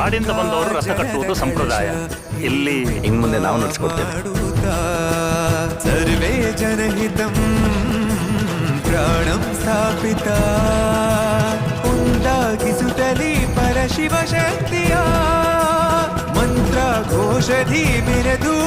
ಕಾಡಿಂದ ಬಂದವರು ರಥ ಕಟ್ಟುವುದು ಸಂಪ್ರದಾಯ. ಇಲ್ಲಿ ಇನ್ನು ಮುಂದೆ ನಾವು ನಡೆಸ್ಕೊಡ್ತೇವೆ. ಸರ್ವೇ ಜನಹಿತಂ ಪ್ರಾಣಂ ಸ್ಥಾಪಿತ ಉಂಟಾಗಿಸುತ್ತಲಿ ಪರಶಿವ ಶಕ್ತಿಯ ಮಂತ್ರ ಘೋಷಧಿ ಮೆರೆದು